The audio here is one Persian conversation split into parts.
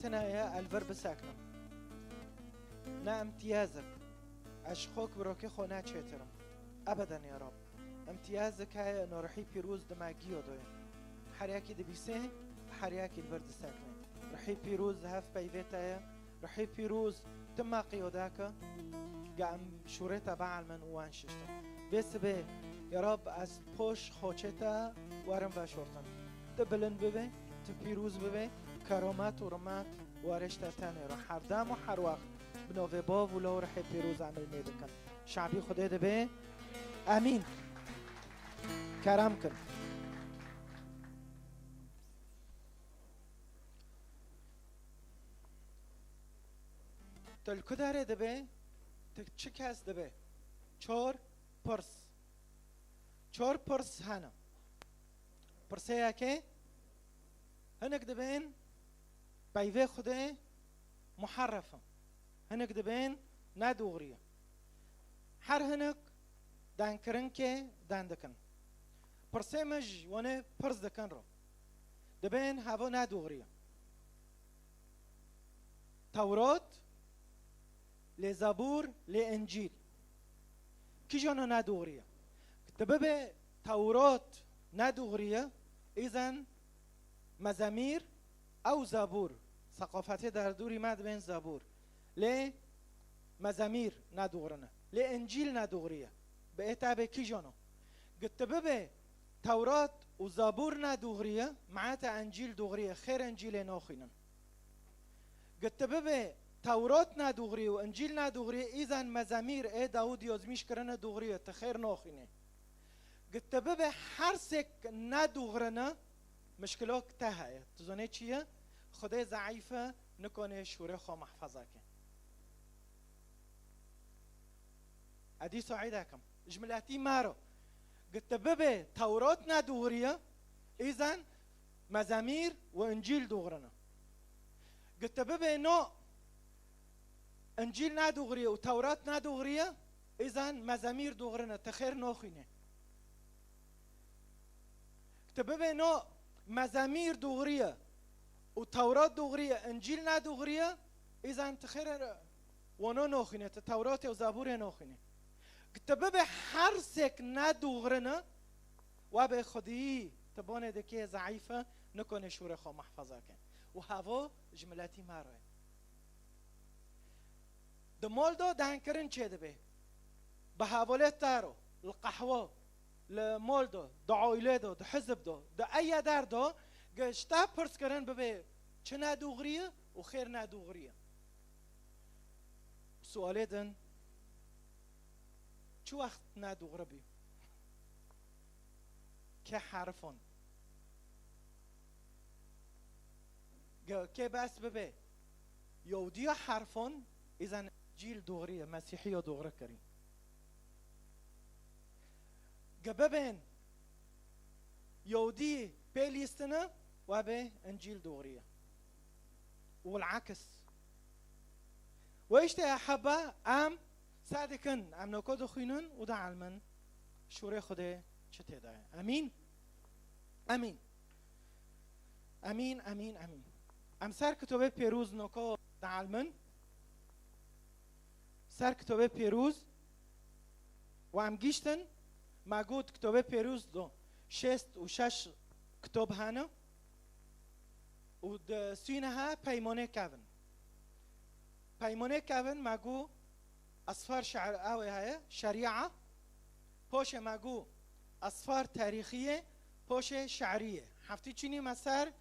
تنايا الفرب ساكنة نا امتيازك اشخوك بروكي خونا تشيترم ابدا يا رب. امتيازك هاي انه رحي بيروز دماغيو دوين حرياكي دبيسه حرياكي الفرد ساكنة رحي بيروز هاف بايفيتايا رحي بيروز تما قيوداكا قام شوريتا بعل من اوان ششتا بس به يا رب از پوش خوچتا وارم و شورتن تبلن ببه تبيروز ببه كرامات ورمات وارشتا تاني رو هر دم و هر وقت بنوه باو ولو رح پیروز عمل میدکن شعبی خدا ده به امین کرم کن. تل کداره ده به تل چه کس ده به چور پرس هنم پرسه یکه هنک ده بین بایوه خدا محرفه هنک دبین ندوغریه هر هنک دان کرن که دان دکن پرسیمج ونه پرس دکن رو دبین هوا ندوغریه تورات لزبور لانجیل کی جانو ندوغریه دبه تورات ندوغریه ایزن مزامیر او زبور ثقافتی در دوری مد بین زبور ل مزامير ندورنا لإنجيل ندورية بقيتها كي جانو قلت ببه توراة وزبور ندورية معناتها إنجيل دغرية خير إنجيل ناخينا قلت ببه توراة ندورية وإنجيل ندورية إذا مزامير إيه داود يزميش كرنا دغرية تخير ناخينا قلت ببه حرسك ندورنا مشكلات تهاية تزوني چيه خدای ضعیفه نکنه شوره خوا محفظه کن ادي سعيدكم جملاتي مارو قلت ببه تورات ندوريه اذا مزامير وانجيل دغرنا قلت ببه نو انجيل ندغريه وتورات ندغريه اذا مزامير دغرنا تخير نوخينه قلت ببه نو مزامير دغريه وتورات دغريه انجيل ندغريه اذا تخير ونو نوخينه تورات وزبور نوخينه قلت ببه حرسك ندوغرنا وبه خدي تبانه دكي ضعيفه نكون شوره خو محفظه كن وهوا جملاتي ماره دمولدو دانكرن چه دبه بحواله تارو القحوه لمولدو دعويله دو حزب دو اي در دو گشتا پرس کرن ببه چه ندوغريه وخير ندوغريه سوالدن چه وقت ندوغره بی که حرفون که بس ببه یهودی حرفون ایزن جیل دوغریه مسیحی دوغره کری ببین یهودی پیلیستنه و به انجیل دوغریه والعكس وإيش تحبه أم صادقن ام نکود خوینن و دا علمن شوره خوده چه تدای امین امین امین امین امین ام سر کتابه پیروز نکو دا علمن سر کتابه پیروز و ام گیشتن ما گود کتابه پیروز دو 6 کتاب هنه و دا سینه ها پیمانه کون ما گو أصفار شعر أوي هاي شريعة بوشة ماجو أصفار تاريخية بوشة شعرية حفتي تشيني مسار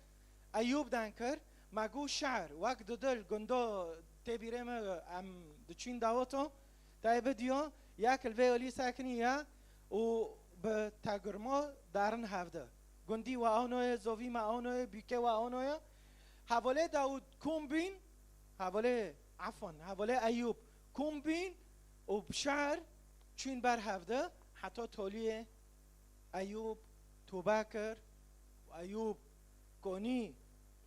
أيوب دانكر ماجو شعر وقت دل جندو تبيرم أم دشين داوتو تاي بديو ياكل فيولي ساكنية و بتاجرمو دارن هفده جندي وآنوه زوفي ما آنوه بيكه وآنوه حواله داود كومبين حواله عفوا حواله أيوب كومبين وبشعر چين بر هفده حتى توليه أيوب توباكر وأيوب كوني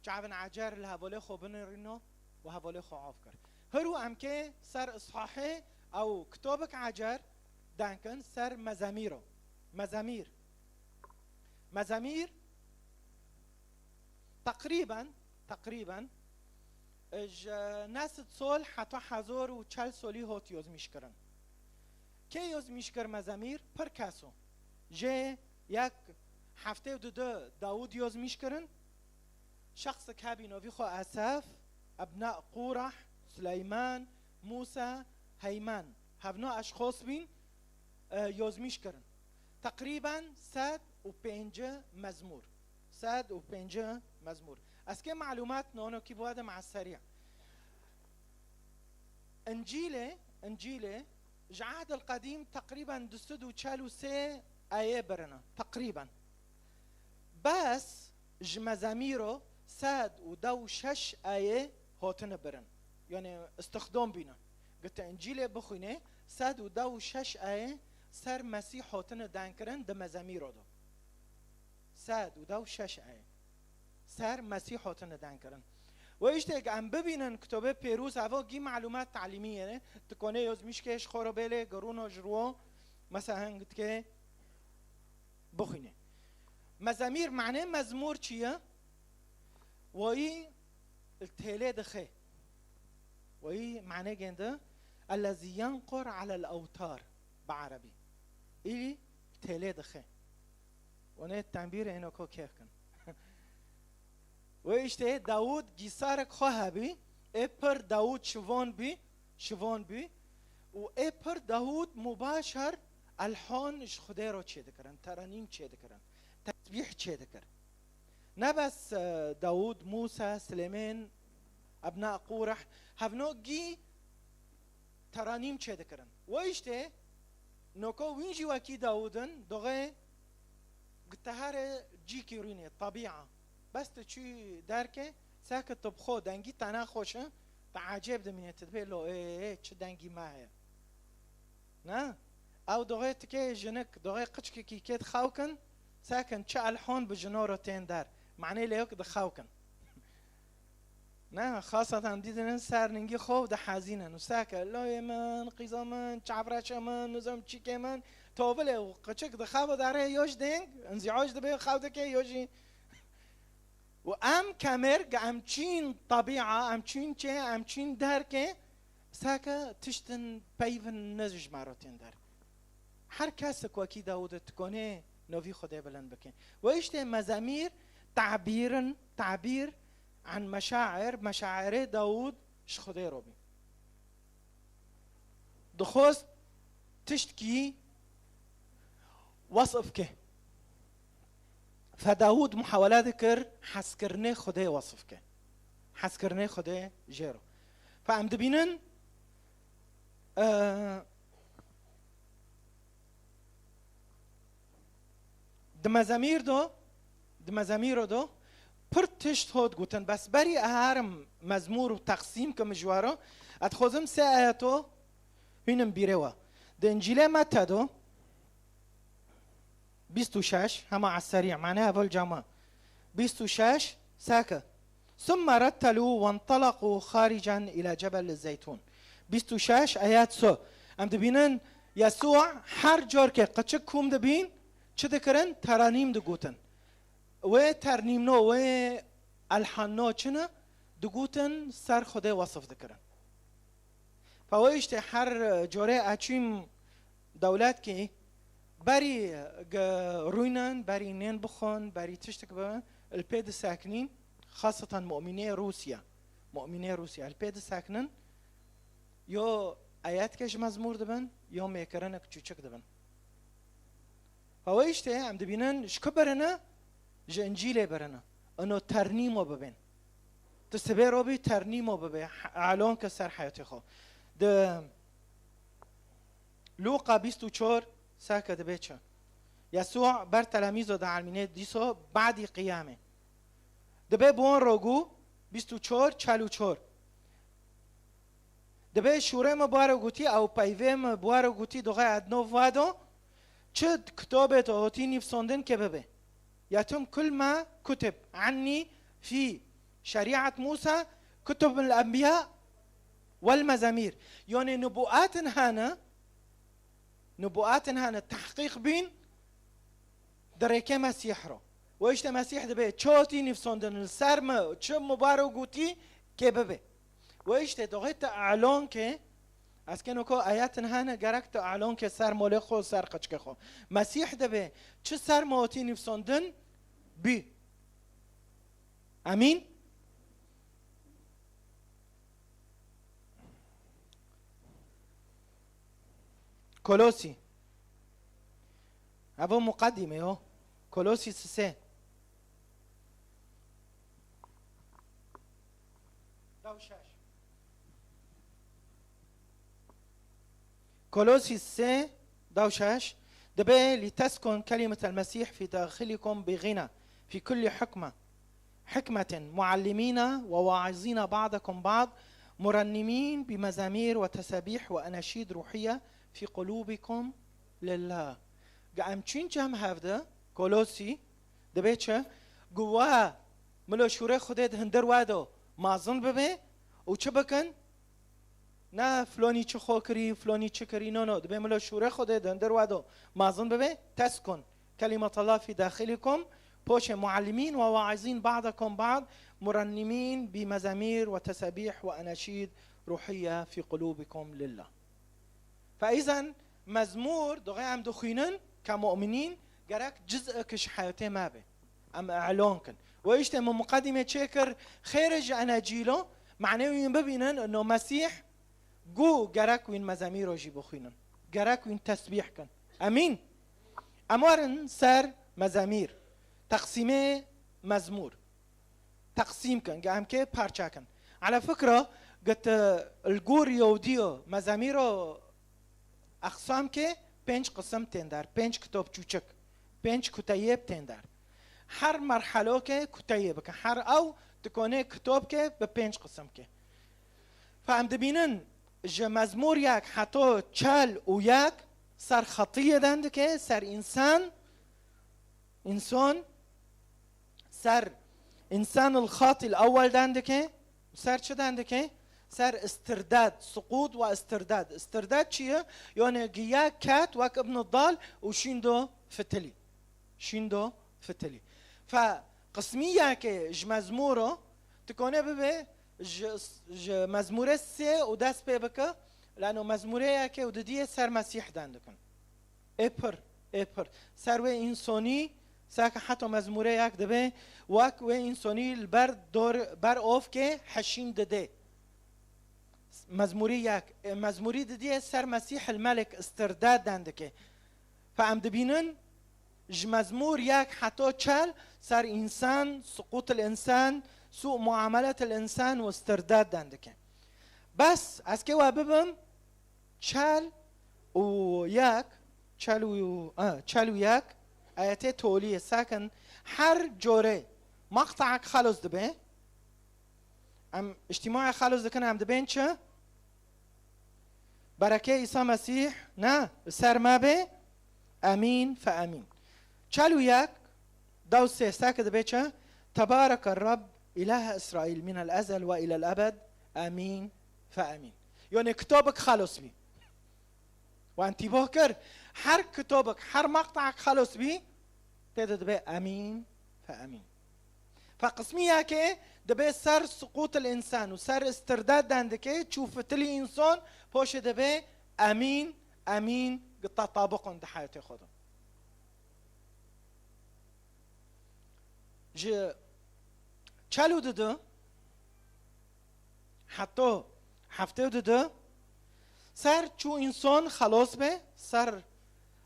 جعبن عجر الهواله خوبن رينو وهواله خوعاف كر هرو أمكي سر إصحاحي أو كتابك عجر دانكن سر مزامير تقريبا ناس سال حتی 1040 سالی هات یوز میشکرن که یوز میشکر مزامیر پر کسو جه یک هفته دو داود یوز میشکرن شخص کبی نوی خو اسف ابناء قورح سلیمان موسى هیمن هفنا اشخاص بین یوز میشکرن تقریبا 105 مزمور 105 مزمور از که معلومات نونو کی بود مع السريع انجيله العهد القديم تقريبا دستو تشالو سي آية برنا تقريبا بس مزاميرو ساد ودو شش آية هوتنا برن يعني استخدام بينا قلت انجيله بخوينه ساد ودو شش آية سر مسيح هوتنا دانكرن ده مزاميرو دو ساد ودو شش آية سر مسيح هوتنا دانكرن و ایشتگ ام ببینن کتابه پیروز هوا گی معلومات تعلیمیه نه تکونه یوز میشکش خورا بله گرون و جروا مثلا هنگت که بخینه مزامیر معنی مزمور چیه؟ وی التهله دخه وی معنی گنده الذي ينقر على الاوتار بعربي ایلی التهله دخه ونه التنبیر اینو که کیف کن و ایشته داود گیسارک خواه بی اپر داود شوان بی و اپر داود مباشر الحانش خدا رو چه دکرن ترانیم چه دکرن تسبیح چه دکر نه بس داود موسى سلیمان ابناء قورح هفنو گی ترانیم چه دکرن و ایشته نوکو وینجی وکی داودن دوغه گتهار جی کیرینه طبیعه بس تشي داركه ساكت طبخو دنگي تانا خوشه تعجب دمينه تدبي لو ايه تش دنگي معايا نا او دوغيت كي جنك دوغي قچكي كي كيت خاوكن ساكن تش الحون بجنورو تين دار معني ليوك دخاوكن نا خاصة ديدن سار ننجي خو ده حزينن وساكن لو يمن قيزامن تعبرش من نظام تشي كمان توبله وقچك دخاو داره يوش دنگ انزعاج دبي خاو دكي يوجي و ام کمرگ امچین طبیعه امچین چه امچین درکه ساکه تشتن پیون نزج مراتین در هر کس کوکی داود تکنه نوی خدا بلند بکن و ایشته مزامیر تعبیر عن مشاعر داود ش خدا رو بی دخوست تشت کی وصف که فداود محاولات كر حسكرني خدای وصف که حسكرني خدای جيرو فام دبینن دمزامير دو پر تشت هود گوتن بس بری اهرم مزمور و تقسیم که مجواره اتخوزم سه آیاتو هینم بیروا ده انجیل متى دو 26 هم على السريع معناها بالجماعة 26 ساكة ثم رتلوا وانطلقوا خارجا إلى جبل الزيتون 26 آيات سو ام دبینن يسوع هر جور که قچک کوم دبین چه دکرن ترانیم دگوتن و ترنیم نو و الحان نو چنه دگوتن سر خدا وصف دکرن فوایشت هر جوره اچیم دولت که بری روینن بری نين بخون بری تشتك بها البيد ساكنين خاصة مؤمني روسيا البيد ساكنن يو آيات كش مزمور دبن يو ميكرنك تشوشك دبن فويشته عم دبينن شكبرنا جنجيلة برنا انو ترنيمو ببين تستبيرو بي ترنيمو ببين علون كسر حياتي خو ده لوقا 24 ساكت بيتشا يسوع بر تلاميذه ده علمينه ديسو بعد قيامه دبي بون روغو 24 44 دبي شوره مبارگوتی او پایوه مبارگوتی دوغه ادنو وادو چد كتابه اوتي نفسوندن که ببه يتم كل ما كتب عني في شريعة موسى كتب الأنبياء والمزامير يعني نبوءات هانا تحقيق بين دريكه مسيح رو ويشت مسيح دبي چوتي نفسوندن السرم چه مبارگوتی که ببه وإيش تدوغيت أعلون كي أسكنو كو آيات هانا جركت أعلون كي سر مولخو سر قشكخو مسيح دبي چه سر موتي نفسوندن بي أمين كولوسي أبو مقدمة يو كولوسي سي كولوسي سي دوشاش دبي لتسكن كلمة المسيح في داخلكم بغنى في كل حكمة معلمين وواعظين بعضكم بعض مرنمين بمزامير وتسابيح وأناشيد روحية في قلوبكم لله. قام تشين جام هفده كولوسي دبيتشا جوا ملو شوري خديد هندر وادو ما ظن ببي وشبكن نه فلانی چه خوکری فلانی چه کری نه دبی ملو شوره خوده دندر وادو مازن ببه تسكن كلمة الله في داخلكم بوش معلمين وواعظين بعضكم بعض مرنمين بمزامير وتسابيح وأناشيد روحية في قلوبكم لله. فإذا مزمور دغي عم دخينن كمؤمنين جرك جزء كش حياته ما به أم أعلونكن وإيش من مقدمة شكر خارج أناجيله معناه ببينن إنه مسيح جو جرك وين مزامير وجيبو خينن جرك وين تسبيح كن امين امارن سر مزامير تقسيمه مزمور تقسيم كن قام كي بارچا كن على فكره قلت الجور يوديو مزاميرو اقسام كي 5 قسم تندر 5 كتاب چوچك 5 كتيب تندر هر مرحله كي كتيب كن هر او تكونه كتاب كي ب 5 قسم كي فهم دبينن ج مزمور یک حتی چل و یک سر خطیه دنده که سر انسان الخاطی الاول دنده که سر چه دنده که سر استرداد سقوط و استرداد چیه؟ یعنی گیاه کت وک ابن الضال و شیندو فتلی فقسمیه که ج مزمورو تکونه ببه مزموره سه و دست پی بکه لانه مزموره که ودیه سر مسیح دندکن اپر سر و انسانی ساک حتی مزموره یک دبه وک و انسانی بر اوف که حشین دده مزموری ددیه سر مسیح الملك استرداد دندکه فهم دبینن مزمور یک حتی چل سر انسان سقوط الانسان سوء معاملة الإنسان واسترداد دندك بس أسكي واببم چل وياك آياتي تولي ساكن هر جوري مقطعك خلص دبه ام اجتماع خلص دكنا ام دبين چه بركة عيسى مسيح نا سر ما به امين فامين چل وياك دوسي ساكن دبه چه تبارك الرب إله إسرائيل من الأزل وإلى الأبد آمين فآمين يعني كتابك خلص بي وأنت بكر هر كتابك هر مقطعك خلص بي تدبي آمين فآمين فقسمية كي دبي سر سقوط الإنسان وسر استرداد عندك تشوف تلي إنسان بوش دبي آمين قطع طابق عند حياتي خده چلو دده حتی هفته دده سر چو انسان خلاص به سر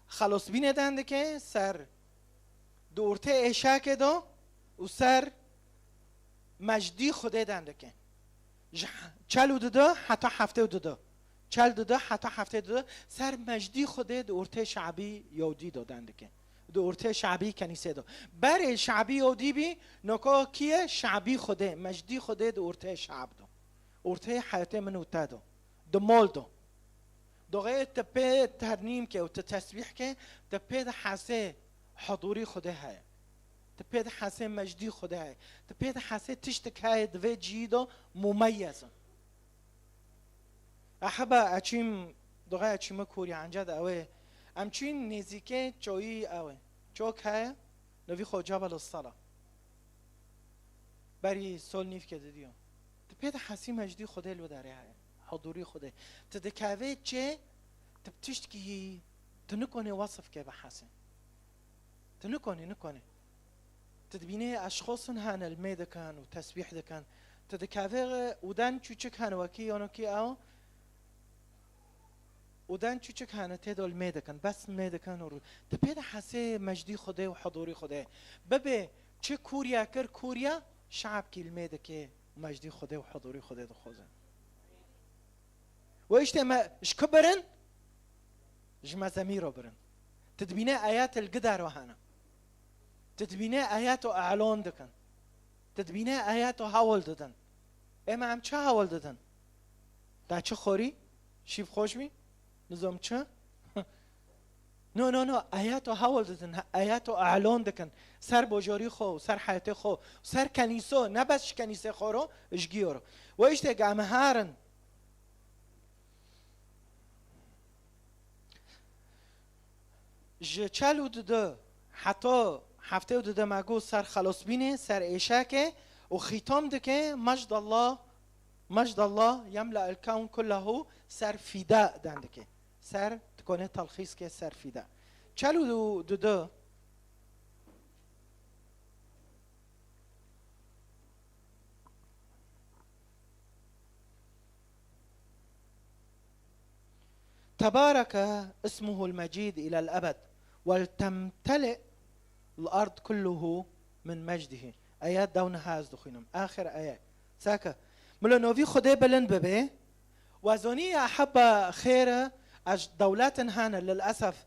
خلاص بینه دنده که سر دورته اشک دو و سر مجدی خوده دنده که چلو دده حتی هفته دده چل دده حتی هفته دده سر مجدی خوده دورته شعبی یهودی دادنده که دورته شعبی کنیسه دو برای شعبی یهودی بی نکو کیه شعبی خوده مجدی خوده دورته شعب دو دورته حیات منوته دو مول دو دوغه تپه ترنیم که و تسبیح که تپه حسه حضوری خوده های تپه حسه مجدی خوده های تپه حسه تشتک های دوی جیدو ممیزن احبا اچیم دوغه اچیم کوری عنجد اوه امچین نزیکه چویی اوه چوک های نوی خود جبل الصلاة بری سول نیف که دیدیم تبيت حسي مجدي خده لو داري حضوري خده تدكاوي چه تبتشتكي تنكوني وصف كي بحسن نكوني تدبيني اشخاص هان الميدا كان وتسبيح ده كان تدكاوي ودان چوچك هان وكي اونكي او ودان چوچك هان تدو الميدا كان بس الميدا كان ورو تبيت حسي مجدي خده وحضوري خده ببي چه كوريا كر كوريا شعب كي الميدا كي مجدي خده وحضوري خده دو خوزن وايش ما اش كبرن جما زميرو برن تدبيني ايات القدر وهانا تدبيني ايات اعلون دكن تدبيني ايات هاول ددن اما هم چه هاول ددن دا چه خوری شیف خوشمی نظام چه نو ايات هاول ددن ايات اعلون دكن سر بوجوري خو سر حياتي خو سر كنيسو نه بس كنيسه خورو اجگيورو وايش تقام هارن چالو دده حتی هفته دده مگو سر خلاص بینه سر ایشکه و ختام دکه مجد الله يملأ الكون كله سر فداء دندکه سر تکنه تلخیص که سر فداء چالو دده تبارك اسمه المجيد إلى الأبد ولتمتلئ الأرض كله من مجده آيات دون هاز دخينم آخر آيات ساكا ملنوفي خده بلند ببه وزوني أحب خير أج دولات هانا للأسف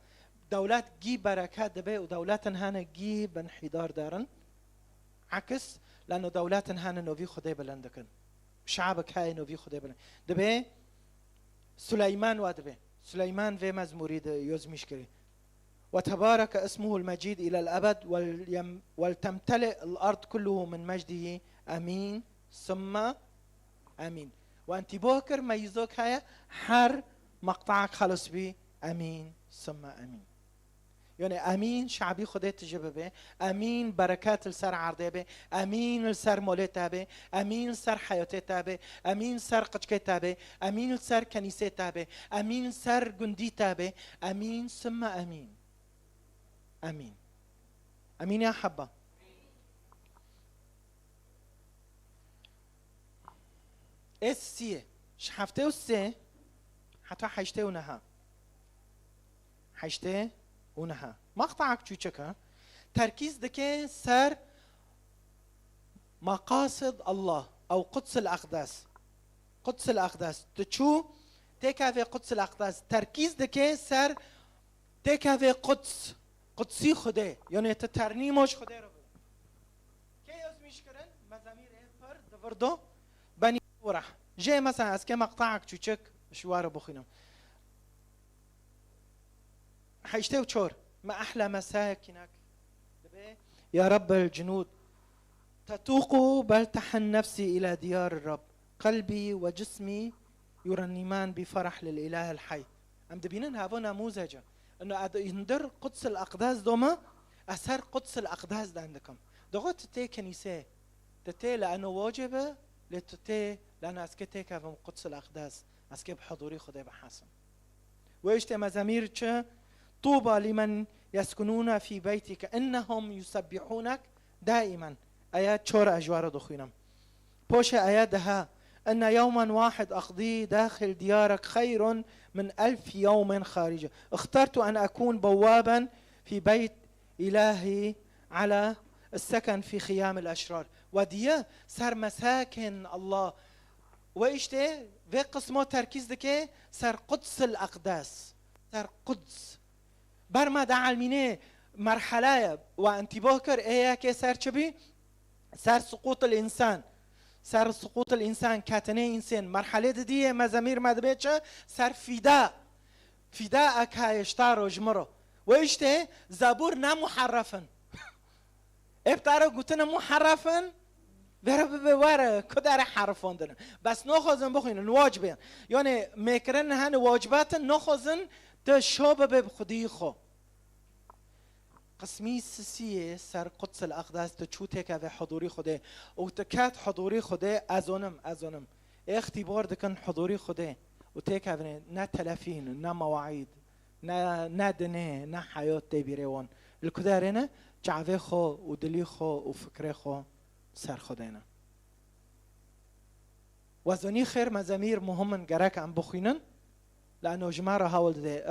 دولات جي بركات دبه ودولات هانا جي بانحدار دارن عكس لأنه دولات هانا نوفي خده بلندكن شعبك هاي نوفي خده بلند دبه سليمان ودبه سليمان في مزموري يوزميش كري وتبارك اسمه المجيد إلى الأبد ولتمتلئ الأرض كله من مجده أمين ثم أمين وأنت بوكر ما يزوك هيا حر مقطعك خلص بي أمين ثم أمين يعني أمين شعبي خدت جبه أمين بركات السر عرضه به أمين السر مولته به أمين السر حياته به أمين السر قشكته به أمين السر كنيسته به أمين السر جنديته به أمين ثم أمين أمين أمين يا حبة السي شحفته السي حتى حشته ونها حشته ونها مقطعك چوچکا تركيز دكي سر مقاصد الله او قدس الاقداس قدس الاقداس تشو تيكا في قدس الاقداس تركيز دكي سر تيكا في قدسي خده يعني تترنيموش خده رو كي يزميش كرن مزامير پر دفردو بني ورح جاي مثلا اسكي مقطعك چوچك شوار بخينم حيشتي وشور ما أحلى مساكنك يا رب الجنود تتوق بل تحن نفسي إلى ديار الرب قلبي وجسمي يرنمان بفرح للإله الحي أم دبينن هذا نموذج إنه يندر قدس الأقداس دوما أثر قدس الأقداس ده عندكم دغوت تتي كنيسة تتي لأنه واجبة لتتي لأنه أسكتي كافم قدس الأقداس أسكي بحضوري خدي بحسن وإيش مزامير تشا طوبى لمن يسكنون في بيتك إنهم يسبحونك دائما آيات شور أجوار دخينم بوش آيات دها أن يوما واحد أقضي داخل ديارك خير من 1000 يوم خارجه اخترت أن أكون بوابا في بيت إلهي على السكن في خيام الأشرار وديا سر مساكن الله وإيش ده في قسمه تركيز دكي سر قدس الأقداس سر قدس برما دا علمينه مرحلة وانت بوكر ايه كي سر چبي سر سقوط الانسان سر سقوط الانسان كاتنه انسان مرحلة دي مزامير مدبيتش سر فداءك هايشتارو جمرو ويشته زبور نمحرفن ابتارو قلتنا محرفن برا ببواره كدار حرفان دارن بس نخوزن بخوين واجبين يعني ميكرن هن واجبات نخوزن تشوب بخدي خو قسمی سیه سر قدس الاقداس تشوته که به حضوری خوده و تکات حضوری خوده ازونم اختبار دکن حضوری خوده و تیکه بینه نه تلفین نه مواعید نه دنه نه حیات دیبیرون الکدارینه جعوه خو و دلی خو و فکر خو سر خودینه وزنی خیر مزامیر مهمن گرک ام بخوینن لانه جماعه هاول ده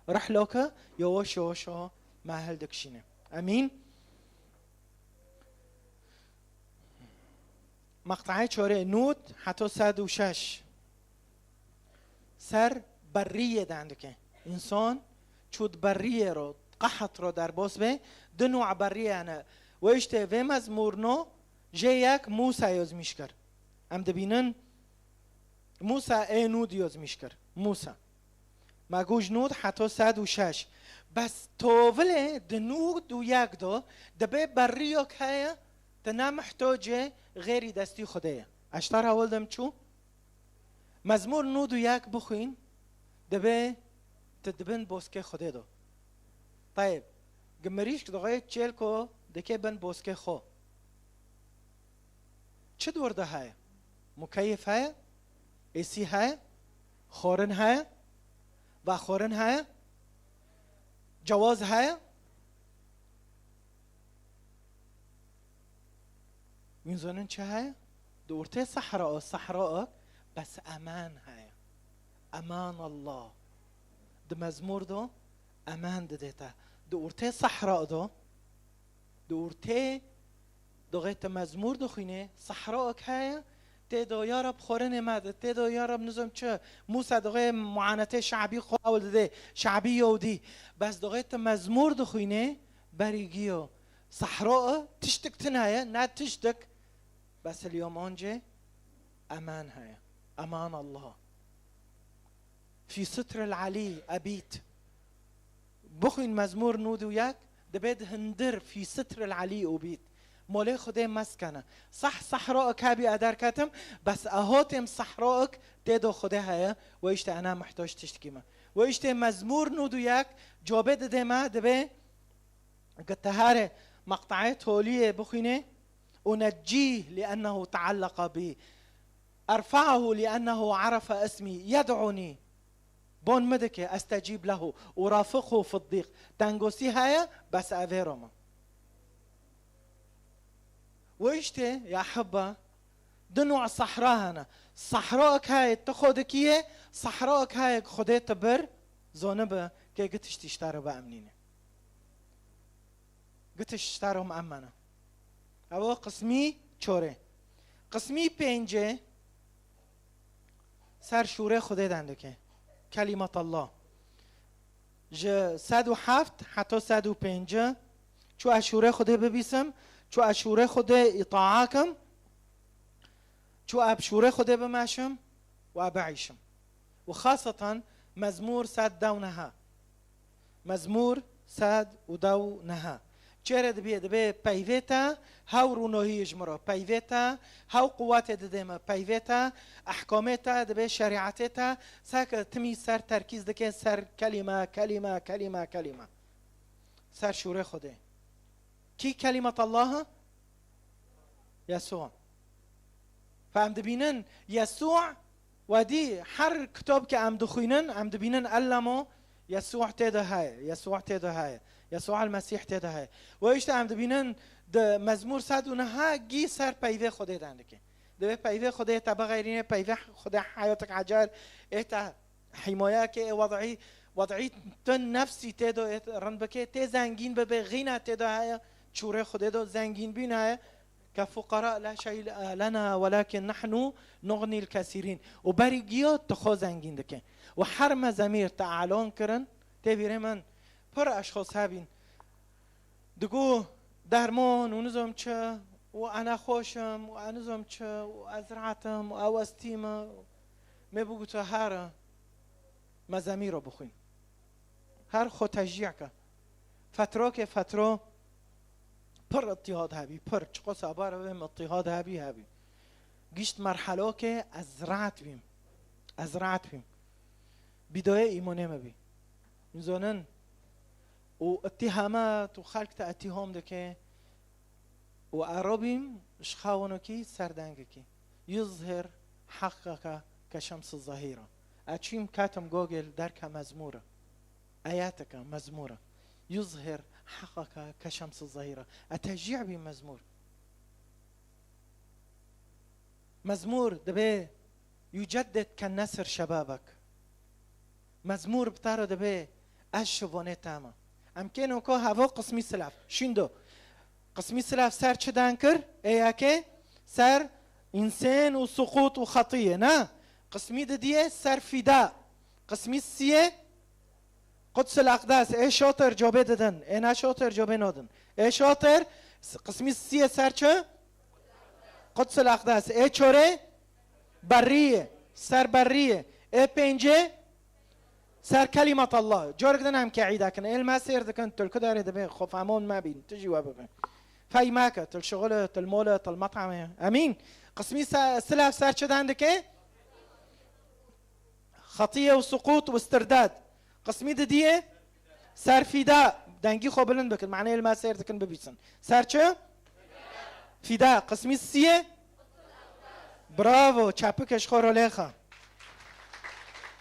رحله که یوشو محل دکشینه امین مقطعه چوره نود حتی 106 سر بریه دندکه انسان چود بریه رو قحط رو در باس به دو نوع بریه انا ویشته و مزمور نو جه یک موسى یوز میشکر ام دبینن موسى ای نود یوز میشکر موسى ما گوش نود حتی 106 بس توفله دنود و یک دو دبه بریو که تنا محتاجه غیری دستی خوده اشتر هولدم چو مزمور نود و یک بخوین دبه تدبن بوسکه خوده دو طيب جمريش دغاية تشيلكو دكيبن بوسكي خو چه دور ده هاي مكيف هاي ايسي هاي خورن هاي و خورن هاي جواز هاي ميزونن چه هاي دورته صحراء بس امان هاي امان الله ده مزمور دو امان دديتا دورته صحراء دو دورته دوغيت مزمور دو خينه صحراء هاي تدو يا رب خورن مد تدو يا رب نظام چه موسى دوغي معاناته شعبي خاول ده شعبي يودي بس دوغيت مزمور دو خينه بريگيو صحراء تشتك تنايا نا تشتك بس اليوم انجي امان هاي امان الله في ستر العلي ابيت بخوين مزمور نود وياك دبيد هندر في ستر العلي وبيت مولي خده مسكنه صح صحراءك هابي ادار كاتم بس اهوتم صحراءك تدو خده هيا ويشت انا محتاج تشتكيما ويشت مزمور نود وياك جوابد دما دبي قتهاره مقطعات هوليه بخينه انجيه لانه تعلق بي ارفعه لانه عرف اسمي يدعوني بون مدك استجيب له ورافقه في الضيق تنقصي هاي بس افيروما ويشتي يا حبة دنوع الصحراء هنا صحراءك هاي تاخدك ايه صحراءك هاي خديت بر زونبه كي قتش تشتري بأمنينه قتش تشتري مأمنة او قسمي چوره قسمي پنجه سر شوره خده دندکه كلمة الله ج 107 حتى 105 شو اشوره خده ببيسم شو اشوره خده اطاعاكم شو ابشوره خده بماشم وابعيشم وخاصة مزمور ساد دونها مزمور ساد ودونها چرا دبي بايفيتا هاو رونوهي جمرو بايفيتا هاو قوات ددما بايفيتا احكامتا دبي شريعتتا ساك تمي سر تركيز دكي سر كلمة سر شوره خوده كي كلمة الله يسوع فعم دبينن يسوع ودي حر كتاب كعم دخوينن عم دبينن علمو يسوع تيدا هاي يسوع المسيح تيدا هاي ويشتا عم دبينن ده مزمور سادونها جي سر بايفه خوده دندكه ده بايفه خوده تبا غيرين بايفه خوده حياتك عجال ايتا حماياك وضعي تن نفسي تيدو رنبكه تي زنگين ببه غينا تيدا هاي چوره خوده دو زنگين بين هاي كفقراء لا شيء لنا ولكن نحن نغني الكثيرين وبريجيات تخو زنگين دكه وحر مزامير تعالون كرن تبيره من پر اشخاص هبین دگو درمان و نظام چه و انا خوشم و نظام چه و ازرعتم و اوستیم میبگو تو هر مزامیر رو بخوین هر خود تشجیع که فتره که فتره پر اضطهاد هبی پر چقص عباره بیم اضطهاد هبی گشت مرحله که ازرعت بیم بدايه ایمانه مبی میزانن واتهامات وخلق تأتيهم دكي وعربيم شخاونكي سردانكي يظهر حقك كشمس الظهيرة. أتشيم كاتم جوجل دارك مزمورة، آياتك مزمورة، يظهر حقك كشمس الظهيرة. أتشجيع بمزمور، مزمور دبي يجدد كالنسر شبابك. مزمور بتارو دبي أشوفوني تاما أمكنه كو هاو قسمي سلاف شندو قسمي سلاف سار چه دانكر اياكي سار إنسان وسقوط وخطية نا قسمي دديه سار فداء. قسمي السيه قدس الأقداس اي شاطر جوبه ددن اي شاطر جوبه نودن اي شاطر. قسمي السيه سار چه قدس الأقداس اي چوره برية سر برية اي بنجه سر كلمة الله. جورك دنام كعيدا كن ما سير دكن تل كدار دبي خوف عمون ما بين تجي وابغى فاي ماك تل شغل تل مولة تل مطعم امين. قسمي سلاف سار شد عندك ايه خطية وسقوط واسترداد. قسمي دديه سار فداء دانجي خوبلن بك معناه ما سير دكن ببيسن سار شو فداء. قسمي السيه برافو تشابكش خوروليخا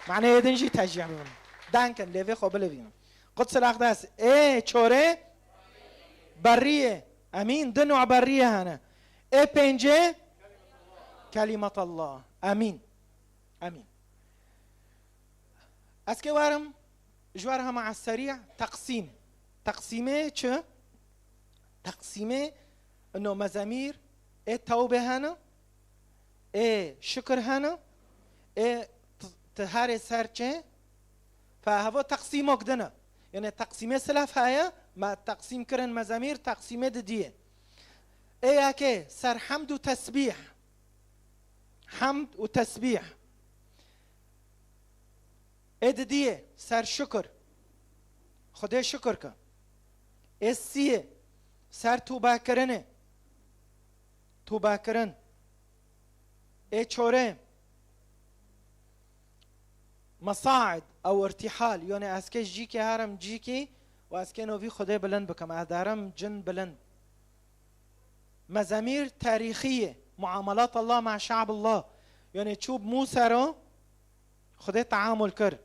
معناه يدنجي تشجيع بهم دانكن ليفي خوبلفين. قدس الأقداس ايه چوره برية امين دنوع برية هنا ايه بنجه كلمة الله امين امين. اسكي وارم جوارها مع السريع تقسيمه چه تقسيمه انه مزامير ايه توبه هنا ايه شكر هنا ايه تهاري سرچه فهو تقسيمه كدنا يعني تقسيمه سلاف هاي ما تقسيم كرن مزامير تقسيمه دديه ايه اكي سر حمد وتسبيح حمد وتسبيح ايه دديه سر شكر خدای شکر که اسیه سر توبه کرنه توبه کرن ای چوره مصاعد او ارتحال يعني اسكيش جيكي هارم جيكي واسكينو في خدای بلند بكم ادارم جن بلند. مزامير تاريخية معاملات الله مع شعب الله يعني تشوب موسى رو خدای تعامل كر.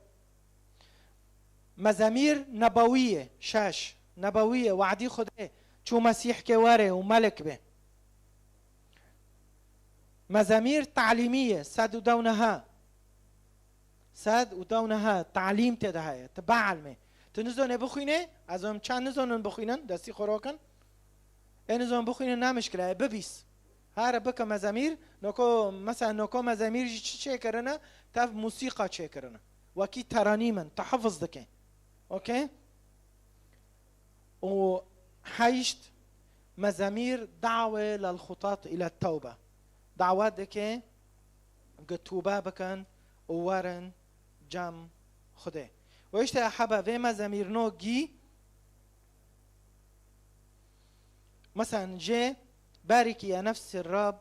مزامير نبوية شاش نبوية وعدي خدای شو مسيح كواره وملك به. مزامير تعليمية ساد ودونها ساد ودونها تعليم تدهاية تبعلمه تنزونه بخوينه ازم چند نزونن بخوينن دستی خوراکن این نزون بخوينه نمشكله ببيس هر بك مزامير نوكو مثلا نوكو مزامير چه کرنه تف موسيقى چه کرنه وكي ترانيما تحفظ دكه اوكي. وحيشت مزامير دعوة للخطاة إلى التوبة دعوات دكه توبة بكن وورن جام خده. وإيش تحبه في مزامير نو جي مثلا جي بارك يا نفس الرب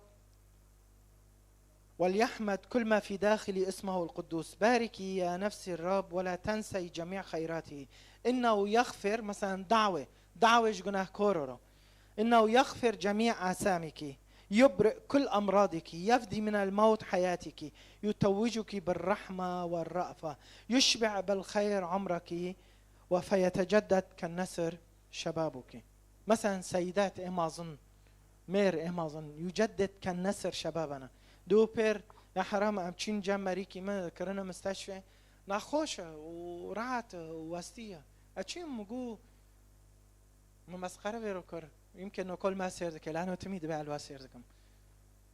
وليحمد كل ما في داخلي اسمه القدوس. باركي يا نفس الرب ولا تنسي جميع خيراته إنه يغفر مثلا دعوة جناه كورورو إنه يغفر جميع آثامك يبرئ كل أمراضك يفدي من الموت حياتك يتوجك بالرحمة والرأفة يشبع بالخير عمرك وفيتجدد كالنسر شبابك. مثلا سيدات إمازن مير إمازن يجدد كالنسر شبابنا. دو بير يا حرام أمشين جمريكي ما كرنا مستشفى نخوشة ورعت ووستية أشين مجو مسخرة بيروكر يمكن إنه كل ما سيرك لأنه تميد بقى الواسير ذكم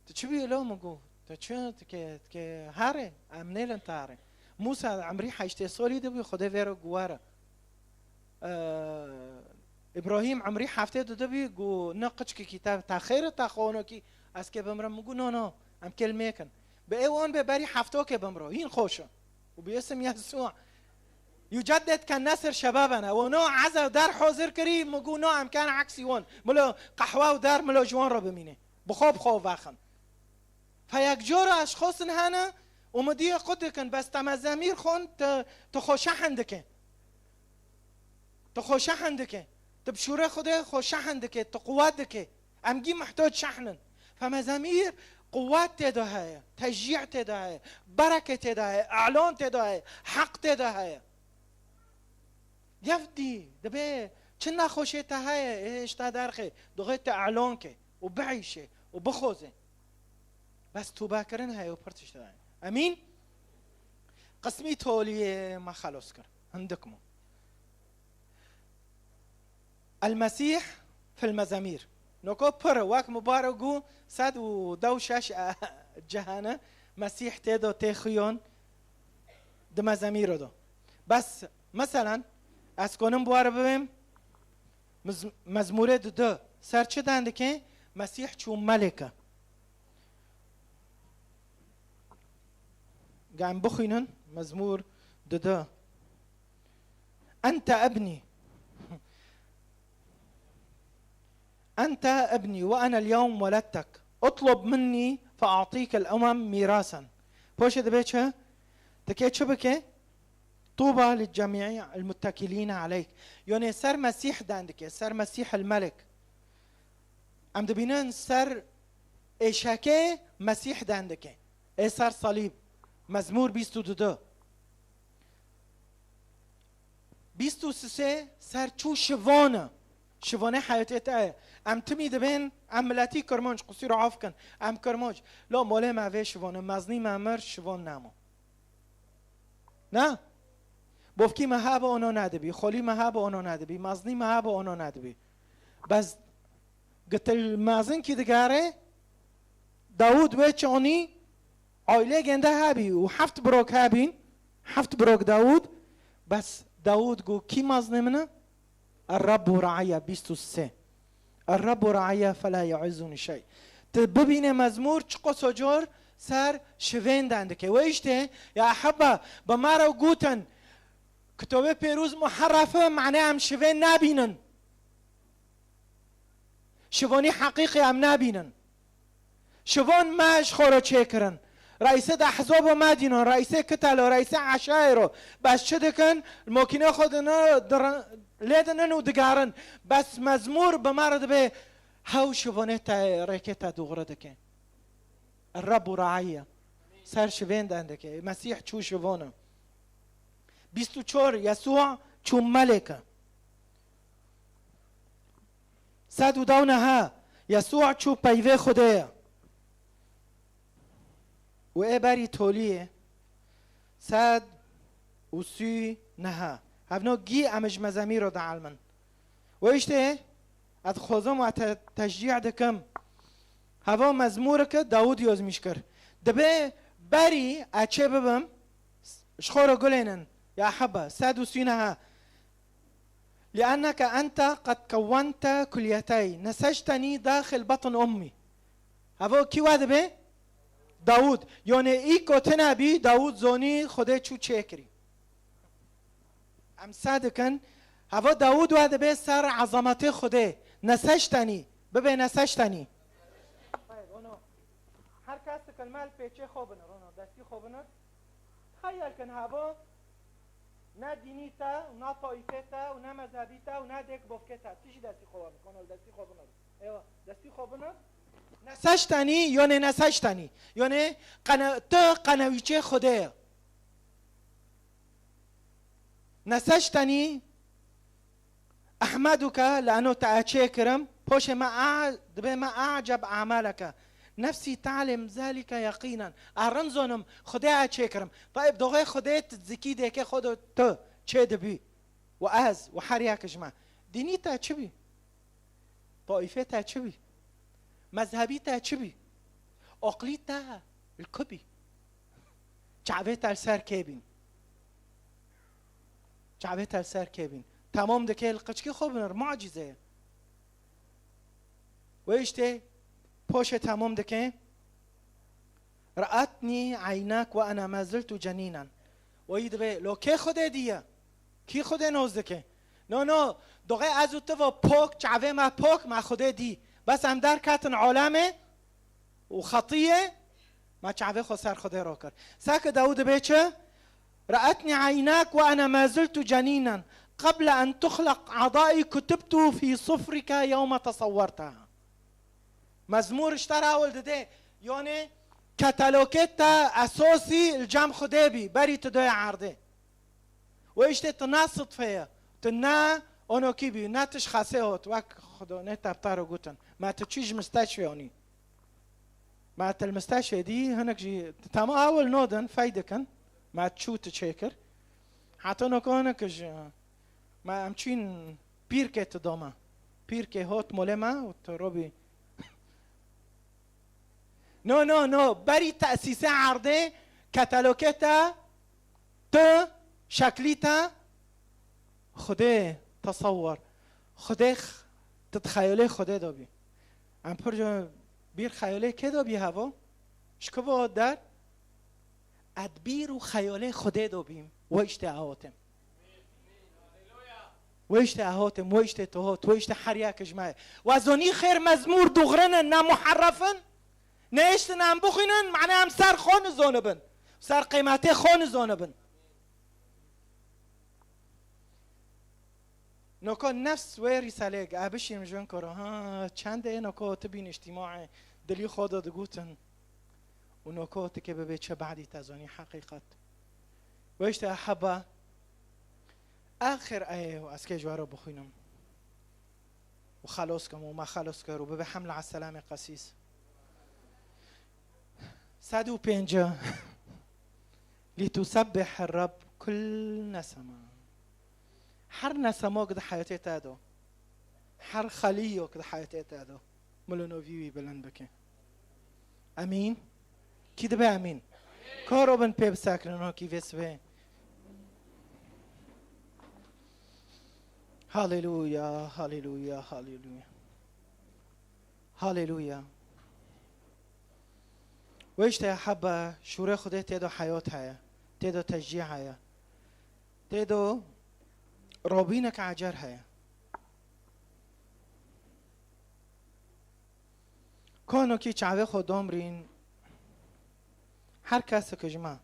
تشبيه له مجو تشين تك هاري أمنيل أنت هاري موسى عمري حيشتي صولي دبي خده فيرو جوارا إبراهيم عمري حفته دبي جو نقش كتاب تأخير تأخونه كي أسكي بمرم مجو نو ام كلمه کن به اون به بری هفتو که بمرو این خوشه و باسم يسوع يجدد كالنسر شبابنا ونو عزا دار حاضر كري مگو نو ام كان عكسي ون ملو قحوه و دار ملو جوان رو بمینه بخوب خوب واخن فيك جور اشخاص هنا ومدي قدكن بس تمزامير خون تخوشه عندك تخو شحن دكه تبشوره خوده خو شحن دكه تقوات دكه امجي محتاج شحن فمزامير قوات تدا هي تشجيع تدا هي بركه تدا هي اعلان تدا هي حق تدا هي يفدي دبي كنا خوشيتا هي ايش تدارخي دغيت اعلانك وبعيشه وبخوزه بس تو باكرن هي وبرتش تدا امين قسمي تولي ما خلص كر عندكم المسيح في المزامير نوكو بر واك مباركو ساد ودو شاش جهانه مسيح تيدو تخيون د مزامير دو بس مثلا اسكونم بوار ببم مزمور دو سر چه دنده که مسیح چون ملکه قاعد بخينن مزمور دو أنت ابني أنت ابني وأنا اليوم ولدتك اطلب مني فأعطيك الأمم ميراثا بوش دبيتشا تكيت شبكة طوبى للجميع المتكلين عليك يعني سر مسيح داندك سر مسيح الملك أم دبينن سر إشاكي مسيح داندك سر صليب مزمور 22 23 سر چو شوانه حیاتیت ام تمی دبین ام ملتی کرمانج قصیر عاف کن ام کرمانج لا ماله معوه شوانه مزنی معمر شوان نمو نه بفکی محب آنها ندبی خالی محب آنها ندبی مزنی محب آنها ندبی بس قتل مزن کی دگاره داود بچانی عائله گنده هبی و 7 بروک هبین 7 بروک داود بس داود گو کی مزنی منه الرب رعايا 23 الرب رعايا فلا يعزني شيء تببين مزمور چقو سجور سر شوين دندكه ويشته يا احبه بمارو گوتن كتابه پیروز محرفه معناه هم شوين نبینن شوانی حقیقی هم نبینن شوان ماش خورا چکرن رئیس احزاب و مدینان رئیس کتل و رئیس عشایر بس چه دکن الماکینه خودنا لیدنن و دگارن بس مزمور بمرد به هاو شوانه تا رکتا دوغره دکن الرب رعايا سر شوين دندكه مسيح چو شوانه 24 يسوع چو ملكه 112 يسوع چو پیوه خوده و ای بری تولیه 139 هفنو گی امش مزامیر رو دعالمن و ایشته اد خوزم و تشجیع دکم هوا مزمور که داود یازمیش کرد دبه بری اچه ببم شخور قلينا يا أحبة 139 لأنك أنت قد كونت كليتي نسجتني داخل بطن أمي هوا كي واد به داود يعني إيكو تنبي داود زوني خده چو چكري ام صادقن هوا داود واد به سر عظمت خده نسجتني ببه نسجتني هر کس کلمه پیچه خوبنه رونا دستی خوبنه تخیل کن هوا نه دینی تا و نه طایفه تا و نه مذهبی تا و نه دک بفکه تا چیشی دستی خوبه میکنه دستی خوبنه ایوه دستی خوبنه نسجتنی یا نه نسجتنی یعنی تو قنویچه خوده نسجتنی احمدك لانه تأشكرم بوش ما اعجب اعمالك نفسي تعلم ذلك يقينا ارنزونم خدای چکرم طيب دوغه خدای تزکی دکه خود تو چه دبی و از و هر یکش ما دینی تا چه بی طائفه تا چه بی مذهبی تا چه بی عقلی تا الکبی چعبه تا سر کبین چعبه تا سر کبین تمام دکه القچکی خوب نر معجزه و ایشته پوش تمام دکه رأتني عيناك وأنا ما زلت جنينا ويدبه لو كي خده ديه كي خده نوزدكه نو دوغه ازو تو پوك چعوه ما پوك ما خده دي بس هم در کتن عالمه و خطيه ما چعوه خو سر خده رو کرد ساك داود بيچه رأتني عيناك وأنا ما زلت جنينا قبل أن تخلق أعضائي كتبت في صفرك يوم تصورتها. مزمور اشترى أول ده يعني كتالوكيتا أساسي الجام خدابي بري تدوي عرضه وإشتي تناصد فيها تنا أونو كيبي ناتش خاسيهوت وك خدو نتا بطارو قوتن ما تتشيج مستشفى هوني ما المستشفى دي هناك جي تام أول نودن فايدكن ما تشو تشيكر حتى كونك ما أمشين بيركة تدوما بيركة هوت مولما وتروبي نو بري تأسيس عرضه كتالوكيتا شكليتا خده تصور خده تتخيله خده دابي ام پر بير خياله که دابي هوا شكو در ادبير و خياله خده دابيم و اشتهاواتم و اشتهاواتم و اشتهاوات و اشتهارياك جماعه وزوني خير مزمور دغرن نمحرفن نيشت نام بخينن معناها هم سر خون زونبن سر قيمته خون زونبن نوكو نفس ويري سالك ابشي مجون كرو ها چند نوكو تبين اجتماع دلي خدا دغوتن ونوكو تكبه به چه بعدي تزاني حقيقت واشت احبه اخر ايه واسكي جوارو بخينم وخلاص كم وما خلاص كرو به حمل على السلامه قسيس سادو بينجا لتسبح الرب كل نسمه حر نسمه قد حياتي تادو حر خليه قد حياتي تادو ملونو فيوي بلند بكي امين كده بقى امين كاروبن بيب ساكرنو كيفيس بي هاليلويا هاليلويا هاليلويا هاليلويا ويش يا حبة شوري خده تيدو حيات هيا تيدو تشجيع هيا تيدو رابينك عجر هيا كونو كي چاوه خودم رين هر کس که جمع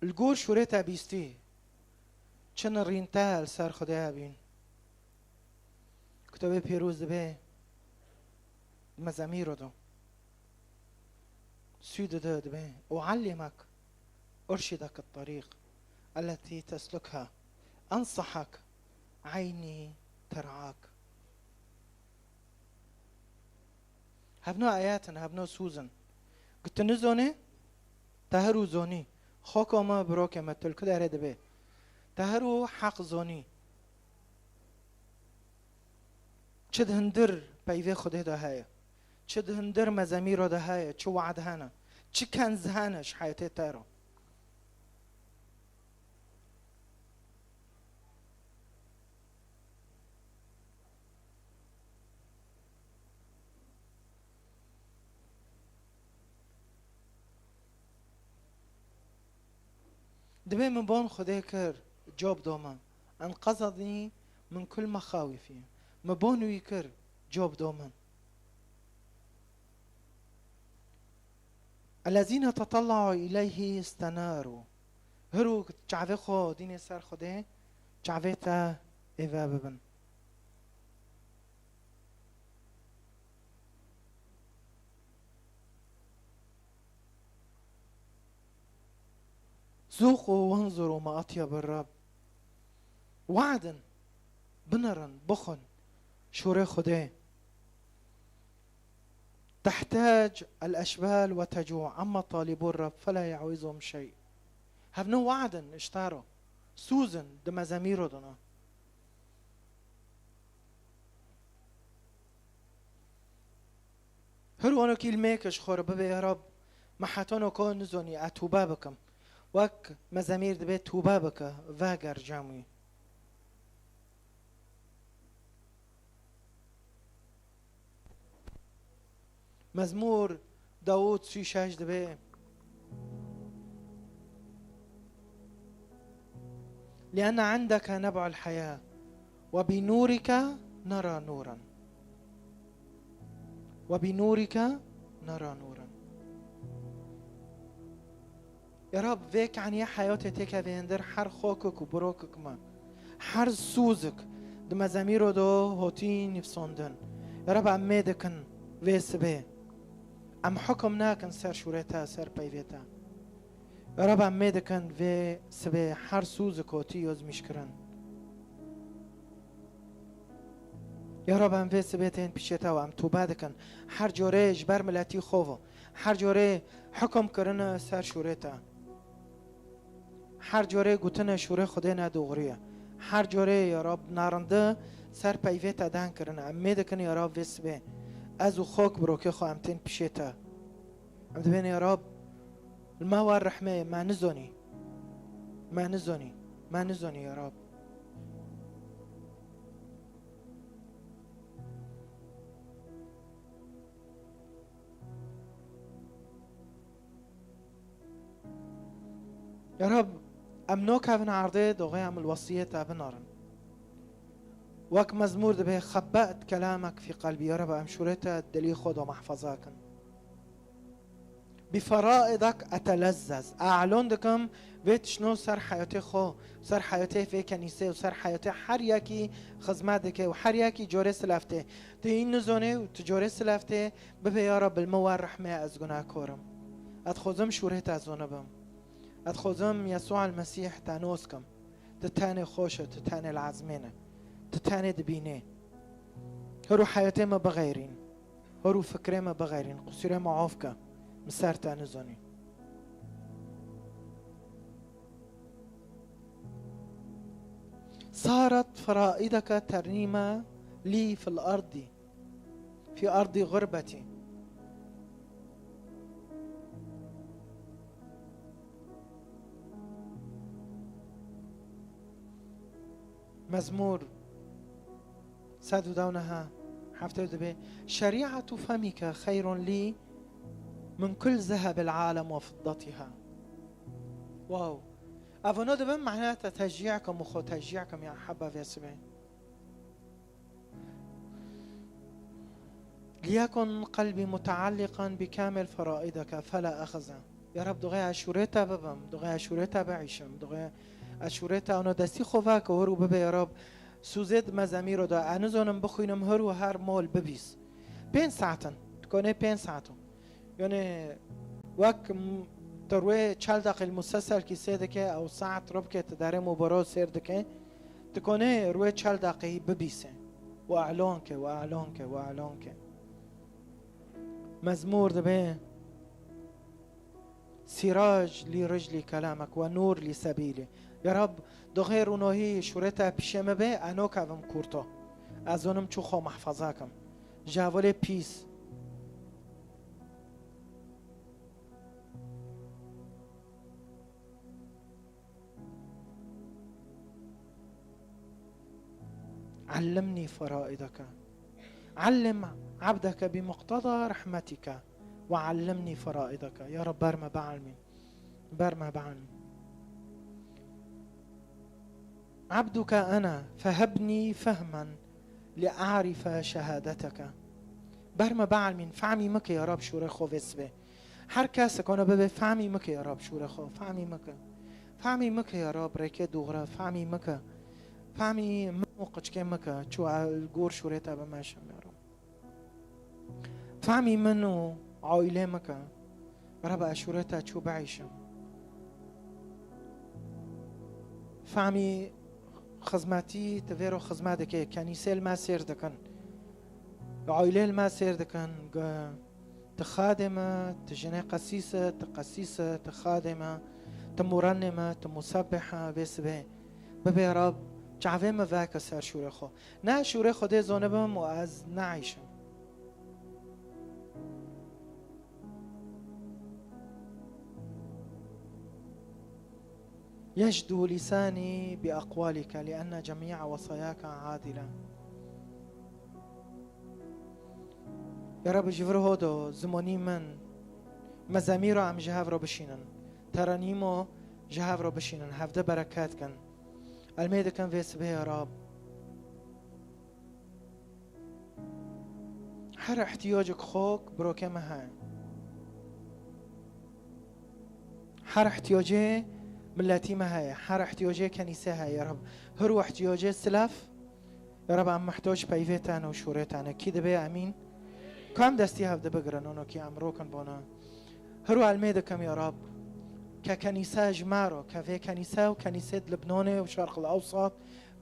الگور شورت بیستی چن رینتال سر خدا بین کتاب پیروز به مزامیر دو سود داد به أعلمك أرشدك الطريق التي تسلكها أنصحك عيني ترعاك هبنو آياتنا هبنو سوزن قلت نزوني تهرو زوني خوكو ما بروكي ما تلك داره دبي تهرو حق زوني چد هندر بيوه خوده ده هاي چد هندر مزامير ده هاي چو وعد هانا چه کنز هانش حياتي تارو دبي من بون خده كر جوب دوما انقذني من كل مخاوفي مبونو يكر جوب دوما الذين تطلعوا إليه استناروا هرو جعفه خو دين سر خده جعفه تا إيوه ببن ذوقوا وانظروا ما أطيب الرب وعدا بنرا بخن شوري خده تحتاج الأشبال وتجوع أما طالبو الرب فلا يعوزهم شيء هفنو وعدا اشتاروا سوزن دمزاميرو دنا هرو أنا كلميكش خور ببي يا رب ما حتانو كون نزوني أتوبا بكم وك مزامير دبي توبا بك واجر جامي مزمور داود 36 دبي لأن عندك نبع الحياة وبنورك نرى نورا وبنورك نرى نورا. يا رب فيك عن يا حياتي تيكا بيندر حر خوكك وبروكك ما حر سوزك دو مزاميرو دو هوتين يفصندن. يا رب عميدكن ويس بي ام حكم ناكن سر شوريتا سر بيفيتا. يا رب عميدكن في سبي حر سوزك هوتي يوز مشكرن. يا رب ام في سبيتين بشيتا وام توبادكن حر جوريج برملاتي خوفو حر جوري حكم کرنا سر شوريتا هر جوره گوتن شوره خدا ندوغریه هر جوره یا رب نارنده سر پیوت دهن کرنه امید کنی یا رب ویس به از او خوک بروکه خو امتین پیشتا ام دبین یا رب الماوار رحمه ما نزونی ما نزونی ما نزونی یا رب. يا رب امنوك ابن عرضي دوغيام الوصية ابنارن وك مزمور دبي خبأت كلامك في قلبي يا رب امشورته دلي خود ومحفظاكن بفرائضك اتلذذ اعلن دكم بيت شنو صار حياتي خو صار حياتي في كنيسه وصار حياتي هر يكي خدمتك وهر يكي جورس لفته تين نزونه وتجورس لفته ببي يا رب الموار رحمه از گناه كورم ادخوزم شوريت از بم ادخوزم يسوع المسيح تانوسكم تتاني خوشة تتاني العزمينة تتاني دبينه هرو حياتي ما بغيرين هرو فكري ما بغيرين قصيري ما عوفكا مسار تاني زوني صارت فرائدك ترنيمة لي في الأرض في أرض غربتي مزمور سادو دونها حفتو دبي شريعة فمك خير لي من كل ذهب العالم وفضتها. واو أفنو دبن معناتها تشجيعكم وخو تشجيعكم يا أحبة في سبعين ليكن قلبي متعلقا بكامل فرائدك فلا أخزى. يا رب دغيا شوريتا ببم دغيا شوريتا بعيشم دغيا اشورتا اونو دستی خواه که هرو ببه یا رب سوزید مزامیر رو دا انوزانم بخوینم هرو هر مال ببیس 5 ساعتن تکونه 5 ساعتن یعنی وقت تروی 40 دقیقه المسلسل کی سیده که او ساعت رب که تداره مباراه سیرده که تکونه روی 40 دقیقه ببیسه و اعلان که و اعلان که و اعلان که مزمور دبه سراج لرجلي كلامك ونور لسبيلي. يا رب دغير ونوهي شورتا بشيمه به انو كavم كورتو ازونم چو خو محفظاكم جاوله بيس علمني فرائضك علم عبدك بمقتضى رحمتك وعلمني فرائضك. يا رب برما بعلمي برما بعلمي عبدك أنا فهبني فهما لأعرف شهادتك. برما بعلمي فهمي مك يا رب شوري خو وسبه هر کس کنه ببه فهمي مك يا رب شوري خو فهمي مك يا رب ريكي دوغرا فهمي مك فهمي موقعك مك شو الجور شوريتا بماشم يا رب فهمي منو عائله مكا رب اشورتا شو بعيشم فهمي خدمتي تفيرو خدمتك كنيسه ما سير دكن عائله ما سير دكن تخادمه تجني قسيسه تقسيسه تخادمه تمرنمه تمسبحه بسبه ببي رب جعفه ما فاك سر شوره خو نه شوره خود زونبم و از نعيشم يجدو لساني بأقوالك لأن جميع وصاياك عادلة. يا رب جفر هودو زماني من مزاميرو عم جهاف رو بشينن ترانيمو جهاف رو بشينن هفده بركات كن الميدة كان فيس به يا رب هر احتیاجك خوک بروکه مهای. هر احتیاجه ملتی مهای، هر احتیاجه کنیسه های یا رب. هر احتیاجه سلف یا رب ام محتاج پیوتن و شورتن. کی دبی امین؟ کام دستی هفته بگرن اونو کی امرو کن بانا. هر علمه دکم یا رب. ككنيسة جمارو كفي كنيسة وكنيسة لبناني وشرق الأوسط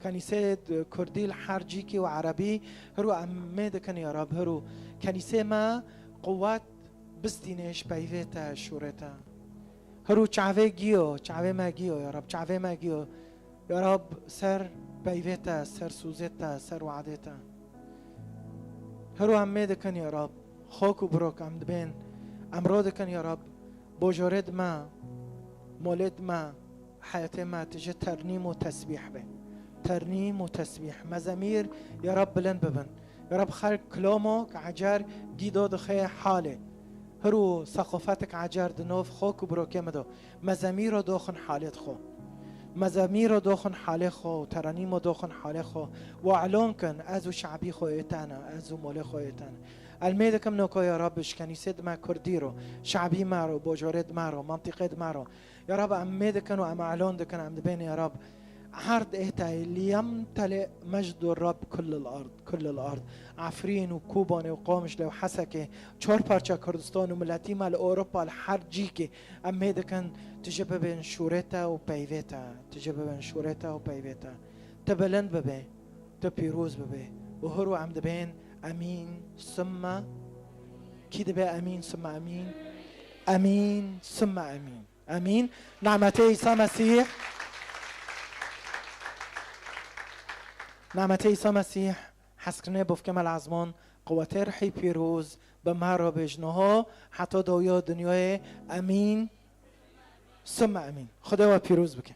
كنيسة كردي الحرجيكي وعربي هرو أميدكن يا رب هرو كنيسة ما قوات بستينش بيفيتا شورتا هرو چعوه جيو چعوه ما جيو يا رب چعوه ما جيو يا رب سر بيفيتا سر سوزيتا سر وعديتا هرو أميدكن يا رب خوكو بروك أمدبين أمرودكن يا رب بوجورد ما مولد ما حياتي ما تجي ترنيم وتسبيح به ترنيم وتسبيح مزامير يا رب لن ببن يا رب خلق كلامك عجار جيدو دخي حالي هرو ثقافتك عجار دنوف خوك وبروكي مدو مزامير دوخن حالت خو مزامير دوخن حالي خو ترنيم دوخن حالي خو واعلان كن ازو شعبي خو ايتانا ازو مولي خو ايتانا الميدا كم نوكو يا ربش كنيسة ما كرديرو شعبي مارو بوجورد مارو منطقة مارو يا رب الميدا كانوا أم أعلان ده كان عم بين يا رب عرض إهتاي ليمتلئ مجد الرب كل الأرض كل الأرض عفرين وكوباني وقامش لو حسكي چهار پارچه كردستان وملتي مال أوروبا الحرجيكي الميدا كان تجيب بين شورتا وبيفيتا تجيب بين شورتا وبيفيتا تبلند ببي تبيروز ببي وهرو عم بين امين ثم كده بقى امين ثم امين امين ثم امين امين نعمتي عيسى مسيح نعمتي عيسى مسيح حسكنه بوف كمال عزمان قوتر حي بيروز بمهر بجنها حتى دويا دنيا امين ثم امين خدا و پیروز بکن.